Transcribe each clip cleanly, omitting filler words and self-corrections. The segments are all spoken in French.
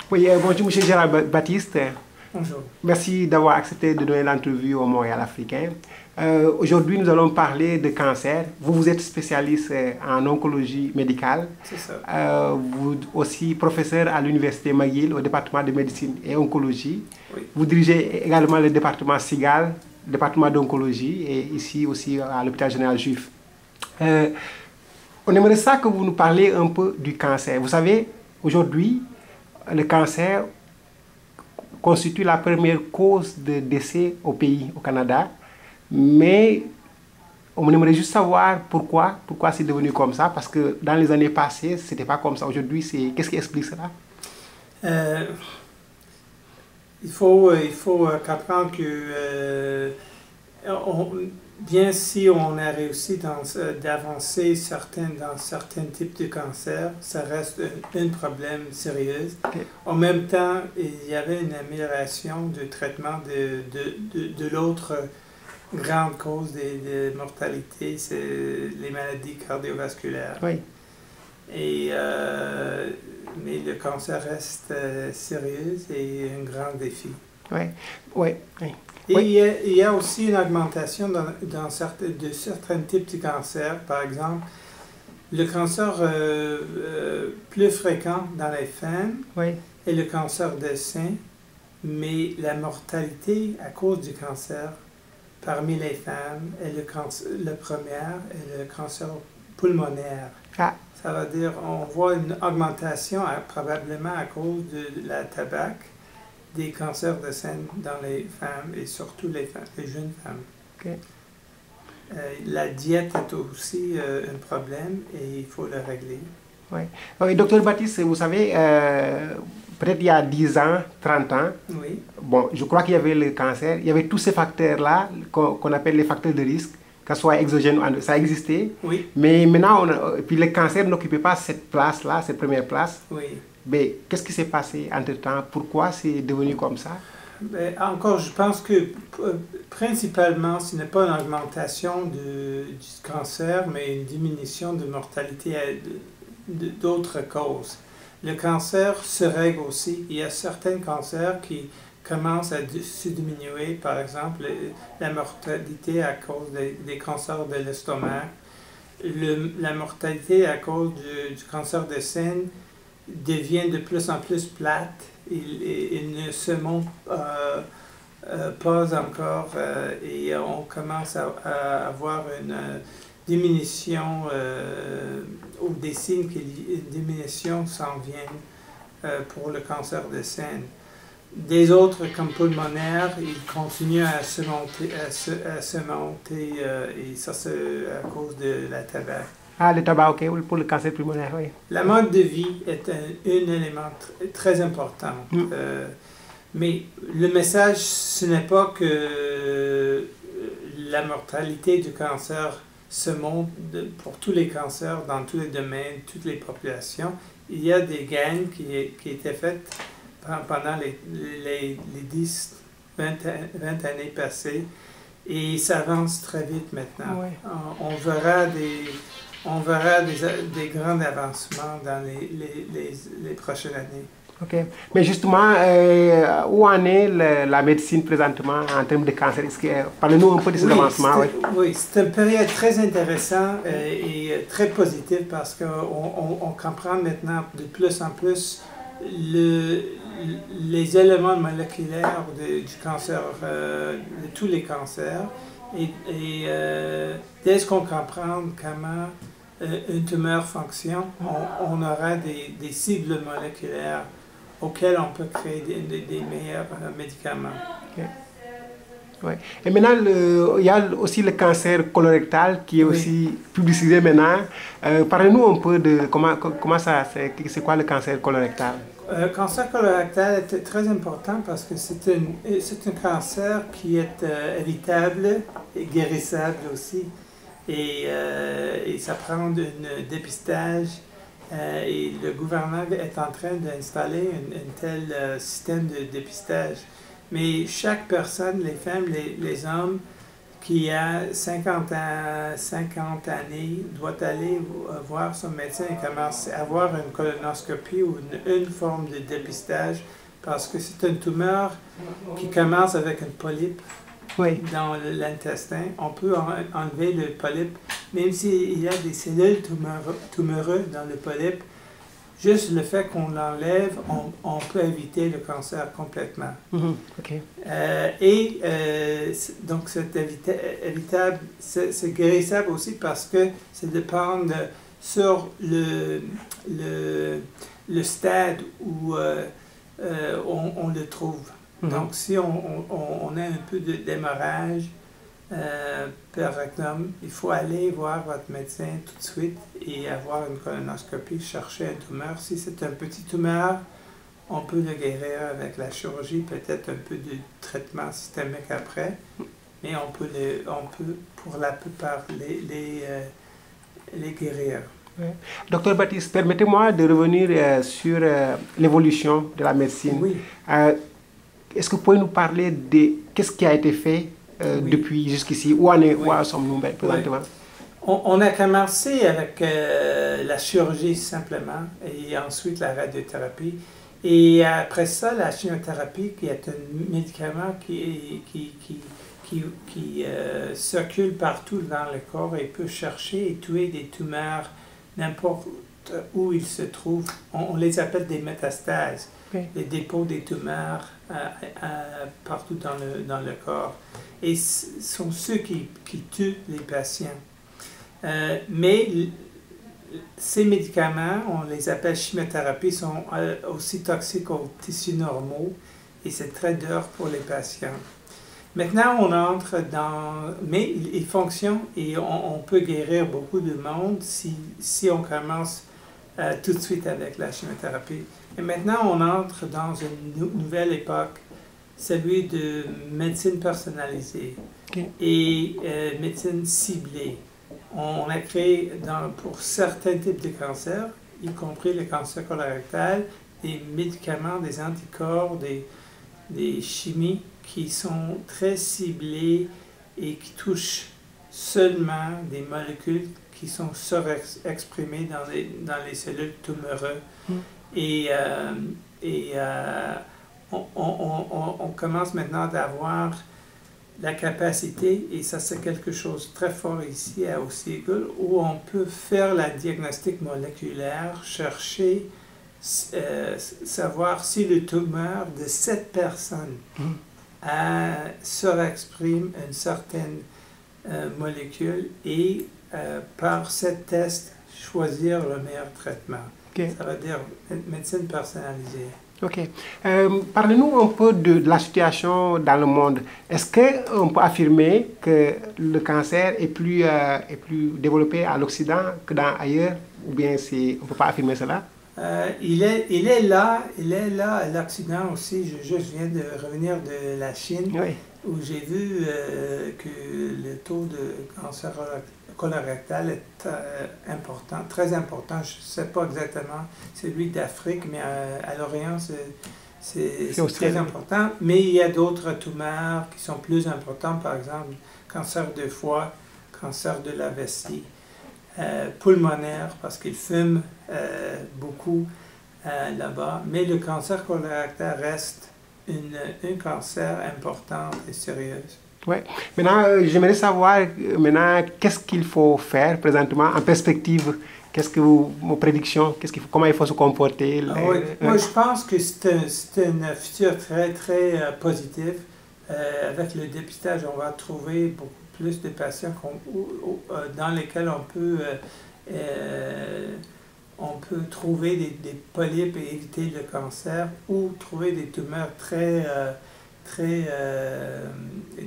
Oui, bonjour, monsieur Gérard Baptiste. Bonjour. Merci d'avoir accepté de donner l'entrevue au Montréal africain. Aujourd'hui, nous allons parler de cancer. Vous êtes spécialiste en oncologie médicale. C'est ça. Vous aussi professeur à l'université McGill au département de médecine et oncologie. Oui. Vous dirigez également le département SIGAL, département d'oncologie, et ici aussi à l'hôpital général juif. On aimerait ça que vous nous parliez un peu du cancer. Vous savez, aujourd'hui, le cancer constitue la première cause de décès au pays, au Canada. Mais on aimerait juste savoir pourquoi c'est devenu comme ça. Parce que dans les années passées, ce n'était pas comme ça. Aujourd'hui, qu'est-ce qui explique cela? Il faut comprendre que bien si on a réussi d'avancer dans certains types de cancers, ça reste un problème sérieux. Okay. En même temps, il y avait une amélioration du traitement de l'autre grande cause de mortalité, c'est les maladies cardiovasculaires. Oui. Mais le cancer reste sérieux et un grand défi. Oui, oui, oui. Et oui. il y a aussi une augmentation de certains types de cancers. Par exemple, le cancer plus fréquent dans les femmes Oui. est le cancer des seins, mais la mortalité à cause du cancer parmi les femmes est le premier est le cancer pulmonaire. Ah. Ça veut dire on voit une augmentation probablement à cause de la tabac des cancers de sein dans les femmes et surtout les jeunes femmes. Okay. La diète est aussi un problème et il faut le régler. Oui. Oui, docteur Baptiste, vous savez, peut-être il y a 10 ans, 30 ans, oui. Bon, je crois qu'il y avait le cancer, il y avait tous ces facteurs-là qu'on appelle les facteurs de risque, que ce soit exogène ou ça existait. Oui. Mais maintenant, puis le cancer n'occupait pas cette place-là, cette première place. Oui. Mais qu'est-ce qui s'est passé entre-temps? Pourquoi c'est devenu comme ça? Encore, je pense que principalement, ce n'est pas une augmentation du cancer, mais une diminution de mortalité d'autres causes. Le cancer se règle aussi. Il y a certains cancers qui commencent à se diminuer, par exemple la mortalité à cause des cancers de l'estomac, la mortalité à cause du cancer des seins devient de plus en plus plate. Il ne se monte pas encore et on commence à avoir une diminution ou des signes qu'une diminution s'en vient pour le cancer des seins. Des autres, comme pulmonaire, ils continuent à se monter et ça c'est à cause de la tabac. Ah, le tabac, ok, pour le cancer pulmonaire, oui. La mode de vie est un élément très important. Mais le message, ce n'est pas que la mortalité du cancer se monte pour tous les cancers, dans tous les domaines, toutes les populations. Il y a des gains qui étaient faits pendant les 10, 20 années passées et ça avance très vite maintenant. Oui. On verra des grands avancements dans les prochaines années. Ok. Mais justement, où en est la médecine présentement en termes de cancer? Parlez-nous un peu de ces avancements. Oui, c'est une période très intéressante et très positive parce qu'on comprend maintenant de plus en plus les éléments moléculaires du cancer, de tous les cancers. Et dès qu'on comprend comment une tumeur fonctionne, on aura des cibles moléculaires auxquelles on peut créer des meilleurs médicaments. Okay. Ouais. Et maintenant, il y a aussi le cancer colorectal qui est aussi publicisé maintenant. Parlez-nous un peu de comment ça, c'est quoi le cancer colorectal? Le cancer colorectal est très important parce que c'est un cancer qui est évitable et guérissable aussi. Et ça prend un dépistage et le gouvernement est en train d'installer un tel système de dépistage. Mais chaque personne, les femmes, les hommes, qui a 50 années doit aller voir son médecin et commencer à avoir une colonoscopie ou une forme de dépistage parce que c'est une tumeur qui commence avec une polype dans l'intestin. On peut enlever le polype, même s'il y a des cellules tumoreuses dans le polype. Juste le fait qu'on l'enlève, on peut éviter le cancer complètement. Donc c'est évitable, c'est guérissable aussi parce que ça dépend sur le stade où on le trouve. Donc si on a un peu d'hémorragie per rectum, il faut aller voir votre médecin tout de suite et avoir une colonoscopie, chercher une tumeur. Si c'est un petit tumeur, on peut le guérir avec la chirurgie, peut-être un peu de traitement systémique après, mais on peut pour la plupart les guérir. Docteur Baptiste, permettez-moi de revenir sur l'évolution de la médecine. Oui. Est-ce que vous pouvez nous parler de qu'est-ce qui a été fait depuis jusqu'ici? Où en sommes-nous présentement? On a commencé avec la chirurgie simplement et ensuite la radiothérapie. Et après ça, la chimiothérapie qui est un médicament qui circule partout dans le corps et peut chercher et tuer des tumeurs n'importe où ils se trouvent. On les appelle des métastases, les dépôts des tumeurs partout dans le corps. Et ce sont ceux qui tuent les patients. Mais ces médicaments, on les appelle chimiothérapie, sont aussi toxiques aux tissus normaux et c'est très dur pour les patients. Maintenant, on entre dans... Mais ils fonctionnent et on peut guérir beaucoup de monde si on commence tout de suite avec la chimiothérapie. Et maintenant, on entre dans une nouvelle époque, celui de médecine personnalisée et médecine ciblée. On a créé pour certains types de cancers, y compris le cancer colorectal, des médicaments, des anticorps, des chimies qui sont très ciblés et qui touchent seulement des molécules qui sont surexprimées dans les cellules tumoreuses. On commence maintenant à avoir la capacité, et ça c'est quelque chose de très fort ici à Ossiegull, où on peut faire la diagnostic moléculaire, chercher, savoir si le tumeur de cette personne surexprime une certaine molécule et par ce test choisir le meilleur traitement. Ça veut dire médecine personnalisée. Ok. Parlez-nous un peu de la situation dans le monde. Est-ce qu'on peut affirmer que le cancer est plus développé à l'Occident que ailleurs? Ou bien on ne peut pas affirmer cela? Il est là à l'Occident aussi. Je viens de revenir de la Chine, où j'ai vu que le taux de cancer colorectal est important, très important. Je ne sais pas exactement celui d'Afrique, mais à l'Orient, c'est très important. Mais il y a d'autres tumeurs qui sont plus importants, par exemple, cancer de foie, cancer de la vessie, pulmonaire, parce qu'ils fument beaucoup là-bas. Mais le cancer colorectal reste un cancer important et sérieux. Ouais. Maintenant, j'aimerais savoir qu'est-ce qu'il faut faire présentement en perspective. Qu'est-ce que vos prédictions, comment il faut se comporter? Moi, je pense que c'est un futur très, très positif. Avec le dépistage, on va trouver beaucoup plus de patients dans lesquels on peut trouver des polypes et éviter le cancer, ou trouver des tumeurs très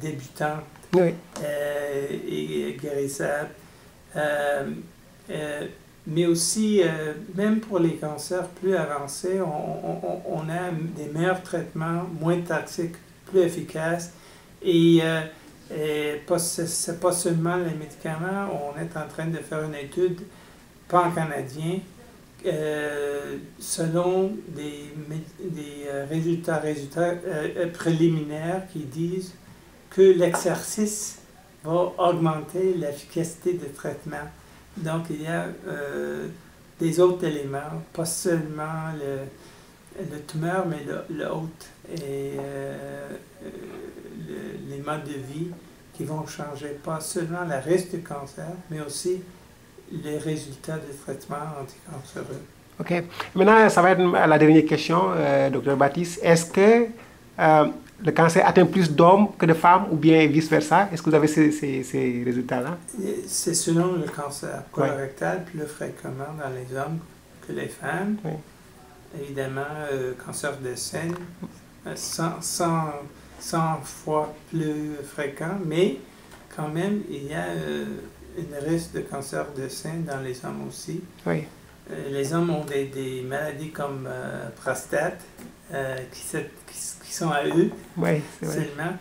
débutantes et guérissables. Mais aussi, même pour les cancers plus avancés, on a des meilleurs traitements, moins toxiques, plus efficaces. Et c'est pas seulement les médicaments, on est en train de faire une étude pan-canadien selon des résultats préliminaires qui disent que l'exercice va augmenter l'efficacité du traitement. Donc, il y a des autres éléments, pas seulement le tumeur, mais le hôte et les modes de vie qui vont changer, pas seulement le risque du cancer, mais aussi les résultats des traitements anticancéreux. Ok. Maintenant, ça va être la dernière question, Dr Baptiste. Est-ce que le cancer atteint plus d'hommes que de femmes ou bien vice-versa? Est-ce que vous avez ces résultats-là? C'est selon le cancer colorectal, plus fréquemment dans les hommes que les femmes. Oui. Évidemment, cancer de sein, 100 fois plus fréquent, mais quand même, il y a un risque de cancer de sein dans les hommes aussi. Oui. Les hommes ont des maladies comme prostate qui sont à eux seulement.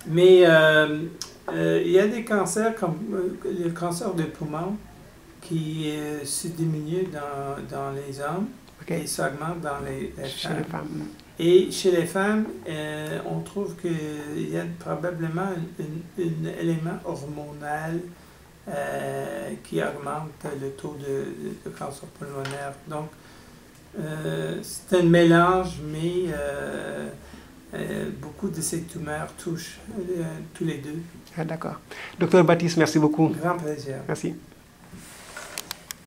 Mais il y a des cancers comme le cancer de poumon qui se diminue dans les hommes et s'augmente dans les femmes. Et chez les femmes, on trouve qu'il y a probablement un élément hormonal qui augmente le taux de cancer pulmonaire. Donc, c'est un mélange, mais beaucoup de ces tumeurs touchent tous les deux. Ah, d'accord. Docteur Baptiste, merci beaucoup. Grand plaisir. Merci.